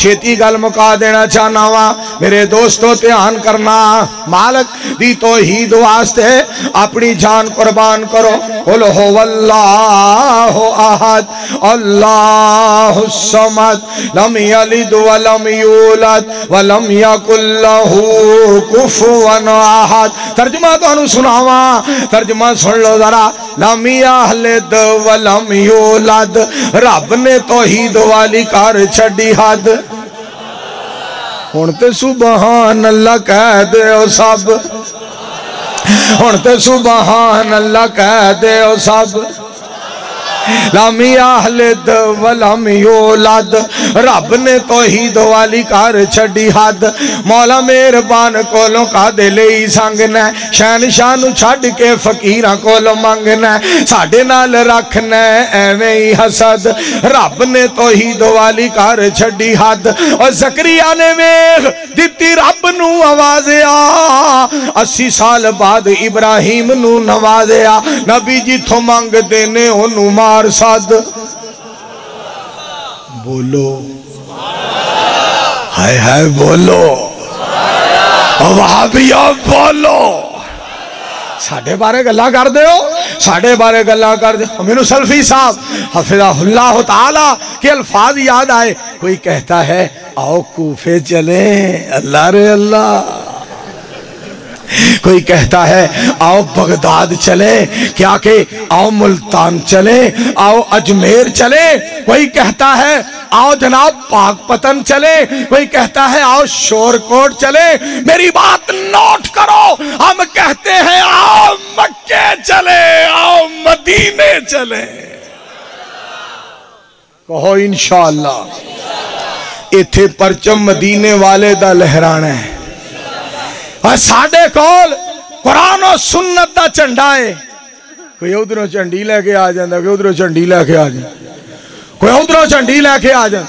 छेती गल मुका देना चाहना वा मेरे दोस्तों ध्यान करना मालिक दी तौहीद वास्ते अपनी जान कुर्बान करो कुल हुवल्लाहु अहद अल्लाहु समद लम यलिद वलम यूलद वलम यकुल लहू कुफुवन अहद। तर्जुमा तुहानू सुनावा तर्जुमा सुन लो जरा लम यलिद वलम यूलद रब ने तौहीद वाली कर छड़ी हद हुण ते सुबहान अल्लाह कह दे सब हुण ते सुबहान अल्लाह कह दे सब लम यलिद वलम यूलद रब ने तौहीद वाली कर छड़ी हद। मौला मेहरबान कोलों कादे लई संगना शहनशाह नूं छड्ड के फकीरां कोलों मंगना साडे नाल रखना एवें ही हसद रब ने तौहीद वाली कर छड़ी हद। और ज़करिया ने वेख दित्ती रब नूं आवाज़िया 80 साल बाद इब्राहिम नूं नवाज़िया नबी जिथों मंगदे ने ओनूं मार सद बोलो हाय हाय बोलो वहाबिया बोलो साढ़े बारे गल्ला कर दे साढ़े बारे गल्ला कर दे। मेनू सल्फी साहब हफिज़हुल्लाह ताला के अल्फाज याद आए कोई कहता है आओ कूफे चले अल्लाह रे अल्लाह कोई कहता है आओ बगदाद चले क्या के आओ मुल्तान चले आओ अजमेर चले कोई कहता है आओ जनाब पाकपतन चले कोई कहता है आओ शोरकोट चले मेरी बात नोट करो हम कहते हैं आओ मक्के चले आओ मदीने चले कहो इंशाअल्लाह इथे परचम मदीने वाले दा लहराना है और साढ़े कोल कुरान और सुन्नत दा झंडा है कोई उधरों झंडी लेके आ जाता कोई उधरों झंडी लेके आ जाता कोई उधरों झंडी लेके आ जाता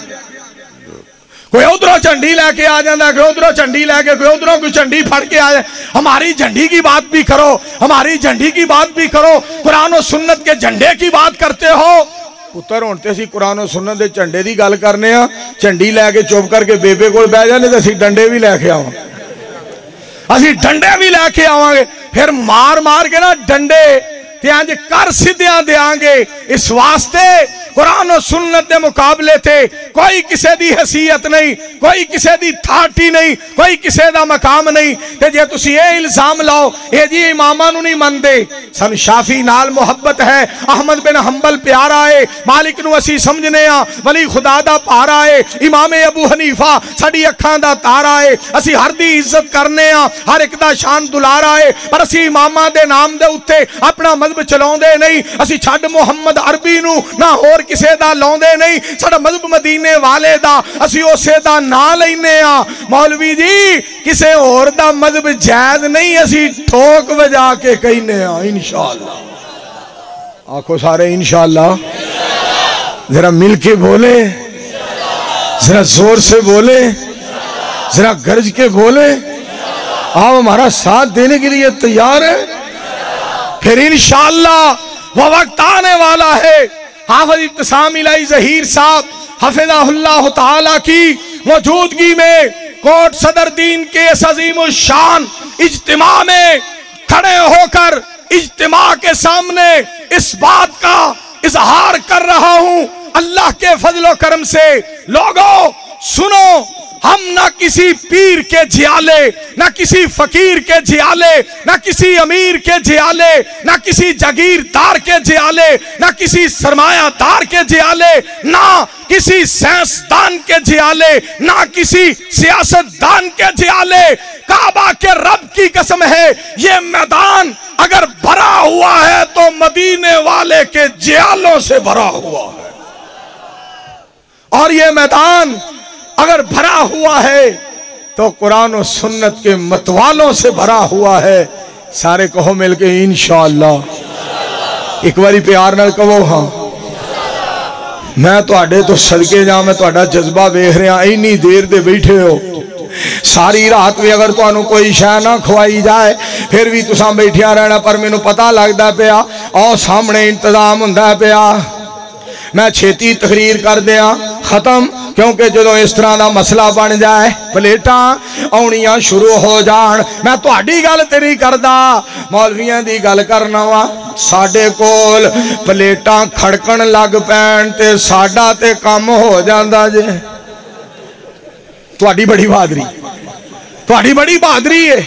कोई उधरों झंडी लेके आ जाता कोई उधरों झंडी लेके कोई उधरों कोई झंडी फड़ के आ जाए। हमारी झंडी की बात भी करो हमारी झंडी की बात भी करो कुरान और सुन्नत के झंडे की बात करते हो पुत्र हुण ते असीं कुरान और सुन्नत दे झंडे की गल करने आ झंडी लैके चुप करके बेबे कोल बह जाने ते असीं डंडे भी लैके आवां असीं डंडे भी लैके आवांगे फिर मार मार के ना डंडे ते इंज कर सिद्धियां देंगे इस वास्ते कुरान और सुन्नत के मुकाबले थे कोई किसी की हैसियत नहीं कोई किसी की थाटी नहीं कोई किसी का मकाम नहीं ते जे तुसी ये इल्जाम लाओ ये जी इमामां नूं नहीं मनदे सन शाफी नाल मुहब्बत है अहमद बिन हंबल प्यारा है मालिक नूं असीं समझने आ वली खुदा दा पारा है इमाम अबू हनीफा साडी अखां दा तारा है असीं हर दी इज्जत करने आ हर एक दा शान दुलारा है पर असीं इमामां दे नाम दे उत्ते अपना मजहब चलाउंदे नहीं असीं छड्ड मुहम्मद अरबी नूं ना होर किसे दा लाउंदे नहीं साडा मजहब मदीने वाले दा असीं उसे दा नां लैने आ मौलवी जी किसे होर दा मजहब जायज नहीं असीं ठोक वजा के कहने आ इंशाअल्लाह आखो सारे इंशाअल्लाह जरा मिल के बोले जरा जोर से बोले जरा गरज के बोले आप हमारा साथ देने के लिए तैयार है फिर इंशाअल्लाह वो वक्त आने वाला है हाफिज इब्तिसाम इलाही ज़हीर साहब हफिज़हुल्लाह ताला की मौजूदगी में कोट सदर दीन के इस अजीम शान इज्तिमा में खड़े होकर इज्तिमा के सामने इस बात का इजहार कर रहा हूं अल्लाह के फजलो करम से लोगों सुनो हम ना किसी पीर के जियाले ना किसी फकीर के जियाले ना किसी अमीर के जियाले ना किसी जागीरदार के जियाले ना किसी सरमायादार के जियाले ना किसी साइंसदान के जियाले ना किसी सियासतदान के जियाले काबा के रब की कसम है ये मैदान अगर भरा हुआ है तो मदीने वाले के जियालों से भरा हुआ है और ये मैदान अगर भरा हुआ है तो कुरान और सुन्नत के मतवालों से भरा हुआ है सारे कहो मिलके इंशाअल्लाह एक बारी प्यार नाल कहो हाँ मैं तुहाडे तो सदके जा मैं तुहाडा जज्बा वेख रहा इन्नी देर दे बैठे हो सारी रात भी अगर तुहानू कोई शै ना खवाई जाए फिर भी तुसां बैठिया रहना पर मैनू पता लगदा पिया आओ सामने इंतजाम हुंदा पिया मैं छेती तकरीर कर दिया खत्म क्योंकि जो इस तरह का मसला बन जाए प्लेटा आउणियां शुरू हो जान। मैं तुहाडी गल ते नहीं करदा, मौलवियां दी गल करना वा। साडे कोल प्लेटा खड़कन लग पैन ते साडा ते काम हो जांदा जे। तुहाडी बड़ी बहादरी, तुहाडी बड़ी बहादरी है,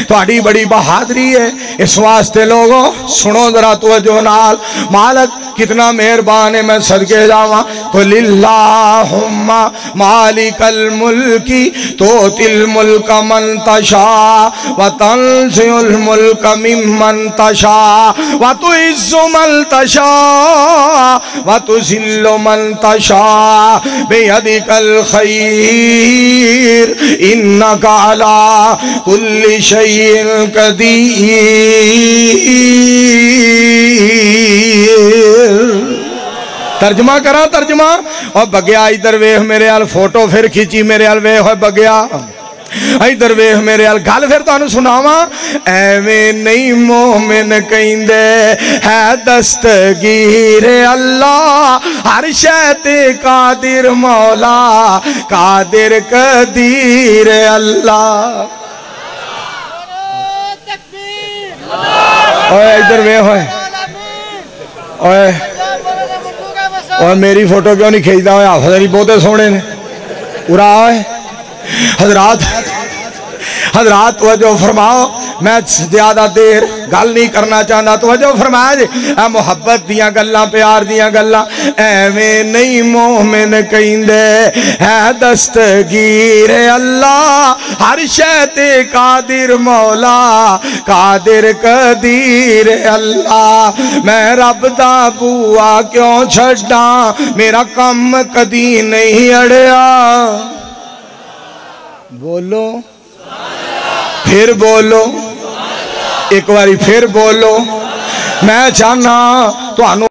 तुहाडी बड़ी बहादरी है। इस वास्ते लोगों सुनो जरा तवज्जो नाल, मालिक कितना मेहरबान है, मैं सदके जावा। तो लिल्लाहुम्मा मालिकल मुल्की तोतिल मुल्क मन तशा व तंज़िउल मुल्क मिम्मन तशा व तुइज़्ज़ु मन तशा व तुज़िल्लु मन तशा बियदिकल खैर इन्नका अला कुल्ली शैइन कदीर। तर्जमा करा तर्जमा। और बगया इधर वेख मेरे हाल, फोटो फिर खींची मेरे हाल, वेख बगया इधर वेख मेरे हाल। गल फिर तुहानू सुनावा, एवें नहीं मोमिन कहिंदे है दस्तगीर अल्लाह, हर शै ते कादिर मौला, कादिर कदीर अल्लाह। ओए इधर वे होए, ओए ओए मेरी फोटो क्यों नहीं खींचता? ओए हाफिज़ अली बहुते सोहने ने उरा। हजरात हजरात तवज्जो फरमाओ, मैं ज्यादा देर गल नहीं करना चाहता। तवज्जो फरमाया जी, मुहब्बत दियां गल्लां, प्यार दियां गल्लां। एवें नहीं मोमिन कहिंदे है दस्तगीर अल्लाह, हर शै ते कादिर मौला, कादिर कदीर अल्लाह। मैं रब दा बूआ क्यों छड्डा, मेरा कम कदी नहीं अड़िया। बोलो फिर बोलो, एक बारी फिर बोलो। मैं चाहना तुहानू